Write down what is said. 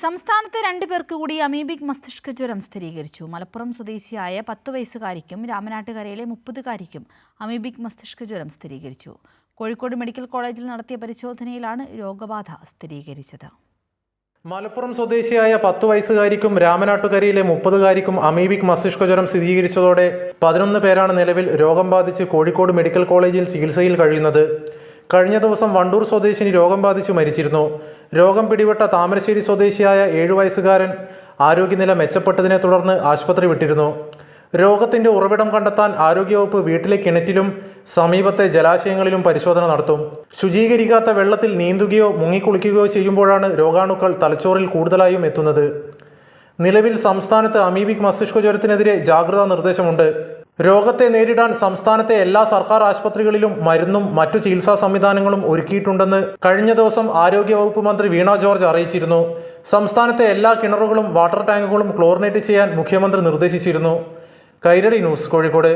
സംസ്ഥാനത്ത് 2 പേർക്ക് കൂടി അമീബിക് മസ്തിഷ്ക ജ്വരം സ്ഥിരീകരിച്ചു. മലപ്പുറം സ്വദേശിയായ 10 വയസ്സുകാരിക്കും രാമനാട്ടുകരയിലെ 30കാരിക്കും അമീബിക് മസ്തിഷ്ക ജ്വരം സ്ഥിരീകരിച്ചു. കോഴിക്കോട് മെഡിക്കൽ കോളേജിൽ നടത്തിയ പരിശോധനയിലാണ് രോഗബാധ സ്ഥിരീകരിച്ചത്. മലപ്പുറം സ്വദേശിയായ 10 വയസ്സുകാരിക്കും രാമനാട്ടുകരയിലെ 30കാരിക്കും അമീബിക് മസ്തിഷ്ക ജ്വരം സ്ഥിരീകരിച്ചതോടെ 11 പേരാണ് നിലവിൽ രോഗം ബാധിച്ച് കോഴിക്കോട് മെഡിക്കൽ കോളേജിൽ ചികിത്സയിൽ കഴിയുന്നത്. കഴിഞ്ഞ ദിവസം വണ്ടൂർ സ്വദേശിനി രോഗം ബാധിച്ചു മരിച്ചിരുന്നു. രോഗം പിടിപെട്ട താമരശ്ശേരി സ്വദേശിയായ 7 വയസ്സുകാരൻ ആരോഗ്യനില മെച്ചപ്പെട്ടതിനെ തുടർന്ന് ആശുപത്രി വിട്ടിരുന്നു. രോഗത്തിന്റെ ഉറവിടം കണ്ടെത്താൻ ആരോഗ്യവകുപ്പ് വീട്ടിലെ കിണറ്റിലും സമീപത്തെ ജലാശയങ്ങളിലും പരിശോധന നടത്തും. ശുചീകരിക്കാത്ത വെള്ളത്തിൽ നീന്തുകയോ മുങ്ങിക്കുളിക്കുകയോ ചെയ്യുമ്പോഴാണ് രോഗാണുക്കൾ തലച്ചോറിൽ കൂടുതലായും എത്തുന്നത്. നിലവിൽ സംസ്ഥാനത്ത് അമീബിക് മസ്തിഷ്ക ജ്വരത്തിനെതിരെ ജാഗ്രതാ നിർദ്ദേശമുണ്ട്. രോഗത്തെ നേരിടാൻ സംസ്ഥാനത്തെ എല്ലാ സർക്കാർ ആശുപത്രികളിലും മരുന്നും മറ്റു ചികിത്സാ സംവിധാനങ്ങളും ഒരുക്കിയിട്ടുണ്ടെന്ന് കഴിഞ്ഞ ദിവസം ആരോഗ്യവകുപ്പ് മന്ത്രി വീണ ജോർജ് അറിയിച്ചിരുന്നു. സംസ്ഥാനത്തെ എല്ലാ കിണറുകളും വാട്ടർ ടാങ്കുകളും ക്ലോറിനേറ്റ് ചെയ്യാൻ മുഖ്യമന്ത്രി നിർദ്ദേശിച്ചിരുന്നു. കൈരളി ന്യൂസ്, കോഴിക്കോട്.